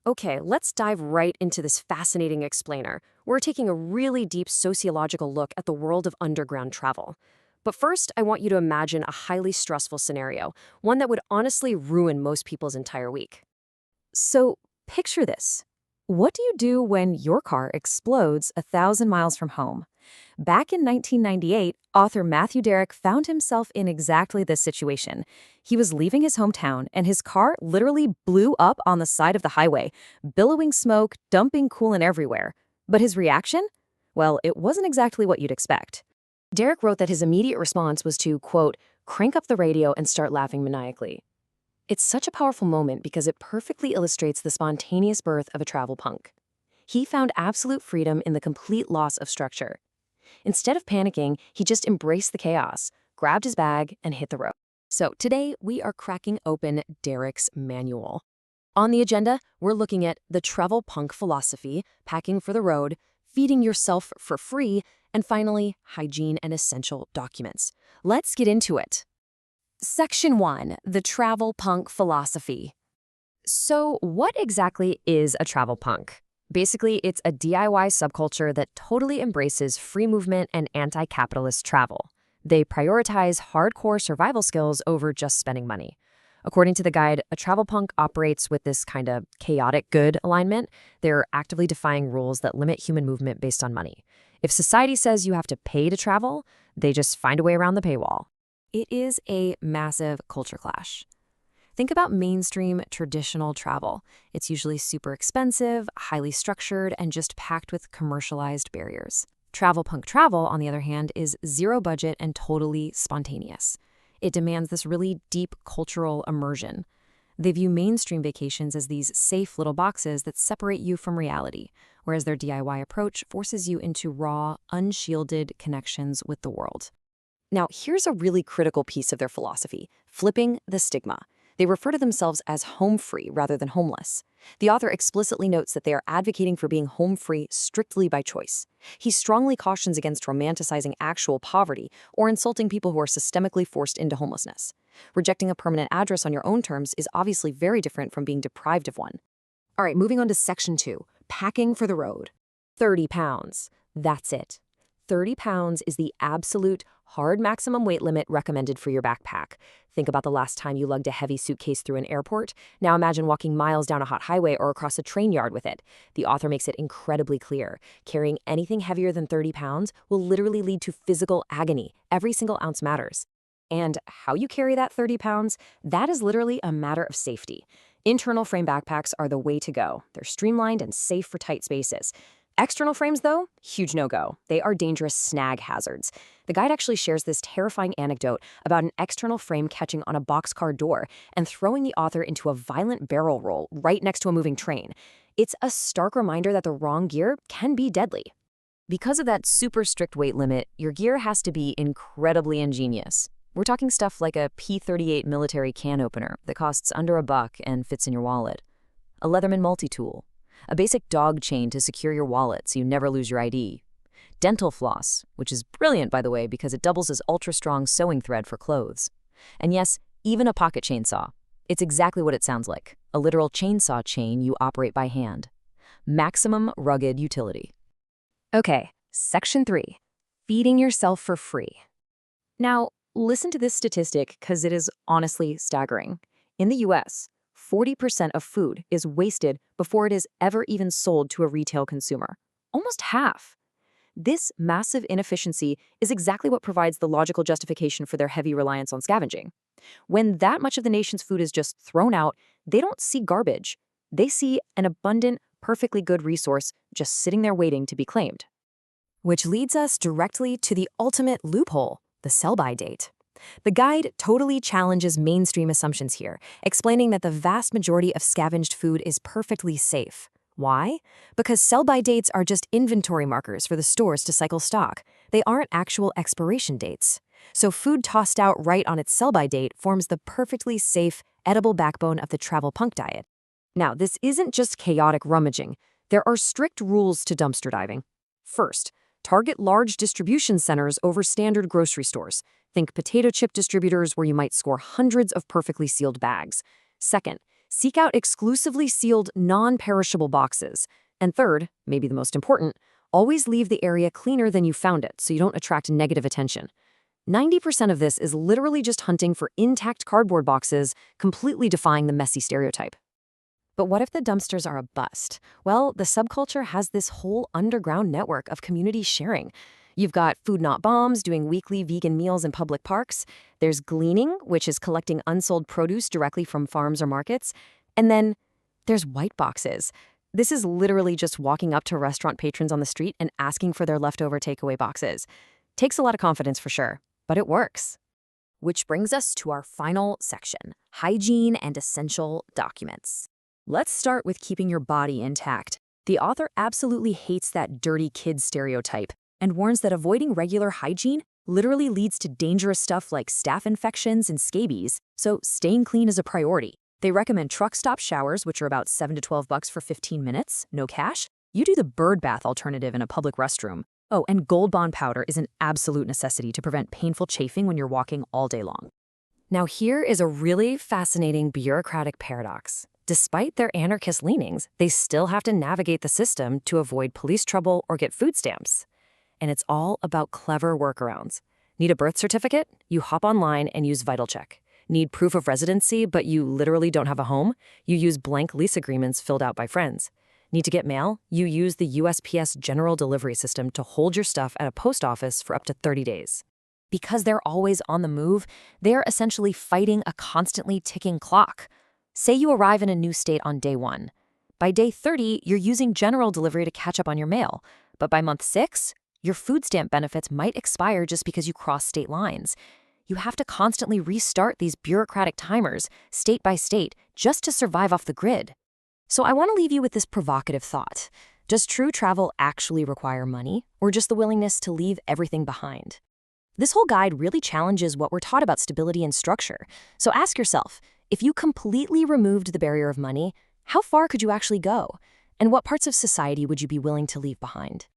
Okay, let's dive right into this fascinating explainer. We're taking a really deep sociological look at the world of underground travel. But first, I want you to imagine a highly stressful scenario, one that would honestly ruin most people's entire week. So, picture this. What do you do when your car explodes 1,000 miles from home? Back in 1998, author Matthew Derrick found himself in exactly this situation. He was leaving his hometown, and his car literally blew up on the side of the highway, billowing smoke, dumping coolant everywhere. But his reaction? Well, it wasn't exactly what you'd expect. Derrick wrote that his immediate response was to, quote, crank up the radio and start laughing maniacally. It's such a powerful moment because it perfectly illustrates the spontaneous birth of a travel punk. He found absolute freedom in the complete loss of structure. Instead of panicking, he just embraced the chaos, grabbed his bag, and hit the road. So today, we are cracking open Derrick's manual. On the agenda, we're looking at the travel punk philosophy, packing for the road, feeding yourself for free, and finally, hygiene and essential documents. Let's get into it. Section 1, the travel punk philosophy. So what exactly is a travel punk? Basically, it's a DIY subculture that totally embraces free movement and anti-capitalist travel. They prioritize hardcore survival skills over just spending money. According to the guide, a travel punk operates with this kind of chaotic good alignment. They're actively defying rules that limit human movement based on money. If society says you have to pay to travel, they just find a way around the paywall. It is a massive culture clash. Think about mainstream traditional travel. It's usually super expensive, highly structured, and just packed with commercialized barriers. Travel punk travel, on the other hand, is zero budget and totally spontaneous. It demands this really deep cultural immersion. They view mainstream vacations as these safe little boxes that separate you from reality, whereas their DIY approach forces you into raw, unshielded connections with the world. Now, here's a really critical piece of their philosophy, flipping the stigma. They refer to themselves as home-free rather than homeless. The author explicitly notes that they are advocating for being home-free strictly by choice. He strongly cautions against romanticizing actual poverty or insulting people who are systemically forced into homelessness. Rejecting a permanent address on your own terms is obviously very different from being deprived of one. All right, moving on to Section 2, packing for the road. 30 pounds. That's it. 30 pounds is the absolute hard maximum weight limit recommended for your backpack. Think about the last time you lugged a heavy suitcase through an airport. Now imagine walking miles down a hot highway or across a train yard with it. The author makes it incredibly clear. Carrying anything heavier than 30 pounds will literally lead to physical agony. Every single ounce matters. And how you carry that 30 pounds, that is literally a matter of safety. Internal frame backpacks are the way to go. They're streamlined and safe for tight spaces. External frames, though, huge no-go. They are dangerous snag hazards. The guide actually shares this terrifying anecdote about an external frame catching on a boxcar door and throwing the author into a violent barrel roll right next to a moving train. It's a stark reminder that the wrong gear can be deadly. Because of that super strict weight limit, your gear has to be incredibly ingenious. We're talking stuff like a P38 military can opener that costs under $1 and fits in your wallet, a Leatherman multi-tool, a basic dog chain to secure your wallet so you never lose your ID, dental floss, which is brilliant, by the way, because it doubles as ultra-strong sewing thread for clothes. And yes, even a pocket chainsaw. It's exactly what it sounds like, a literal chainsaw chain you operate by hand. Maximum rugged utility. Okay, Section 3, feeding yourself for free. Now, listen to this statistic because it is honestly staggering. In the US, 40% of food is wasted before it is ever even sold to a retail consumer. Almost half. This massive inefficiency is exactly what provides the logical justification for their heavy reliance on scavenging. When that much of the nation's food is just thrown out, they don't see garbage. They see an abundant, perfectly good resource just sitting there waiting to be claimed. Which leads us directly to the ultimate loophole, the sell-by date. The guide totally challenges mainstream assumptions here, explaining that the vast majority of scavenged food is perfectly safe. Why? Because sell-by dates are just inventory markers for the stores to cycle stock. They aren't actual expiration dates. So food tossed out right on its sell-by date forms the perfectly safe, edible backbone of the travel punk diet. Now, this isn't just chaotic rummaging. There are strict rules to dumpster diving. First, target large distribution centers over standard grocery stores. Think potato chip distributors where you might score hundreds of perfectly sealed bags. Second, Seek out exclusively sealed, non-perishable boxes. And third, maybe the most important, always leave the area cleaner than you found it so you don't attract negative attention. 90% of this is literally just hunting for intact cardboard boxes, completely defying the messy stereotype. But what if the dumpsters are a bust? Well, the subculture has this whole underground network of community sharing. You've got Food Not Bombs doing weekly vegan meals in public parks. There's Gleaning, which is collecting unsold produce directly from farms or markets. And then there's White Boxes. This is literally just walking up to restaurant patrons on the street and asking for their leftover takeaway boxes. Takes a lot of confidence for sure, but it works. Which brings us to our final section, hygiene and essential documents. Let's start with keeping your body intact. The author absolutely hates that dirty kid stereotype and warns that avoiding regular hygiene literally leads to dangerous stuff like staph infections and scabies, so staying clean is a priority. They recommend truck stop showers, which are about $7 to $12 for 15 minutes, no cash. You do the bird bath alternative in a public restroom. Oh, and Gold Bond powder is an absolute necessity to prevent painful chafing when you're walking all day long. Now here is a really fascinating bureaucratic paradox. Despite their anarchist leanings, they still have to navigate the system to avoid police trouble or get food stamps. And it's all about clever workarounds. Need a birth certificate? You hop online and use VitalCheck. Need proof of residency, but you literally don't have a home? You use blank lease agreements filled out by friends. Need to get mail? You use the USPS general delivery system to hold your stuff at a post office for up to 30 days. Because they're always on the move, they're essentially fighting a constantly ticking clock. Say you arrive in a new state on day 1. By day 30, you're using general delivery to catch up on your mail. But by month 6, your food stamp benefits might expire just because you cross state lines. You have to constantly restart these bureaucratic timers, state by state, just to survive off the grid. So I want to leave you with this provocative thought. Does true travel actually require money, or just the willingness to leave everything behind? This whole guide really challenges what we're taught about stability and structure. So ask yourself, if you completely removed the barrier of money, how far could you actually go? And what parts of society would you be willing to leave behind?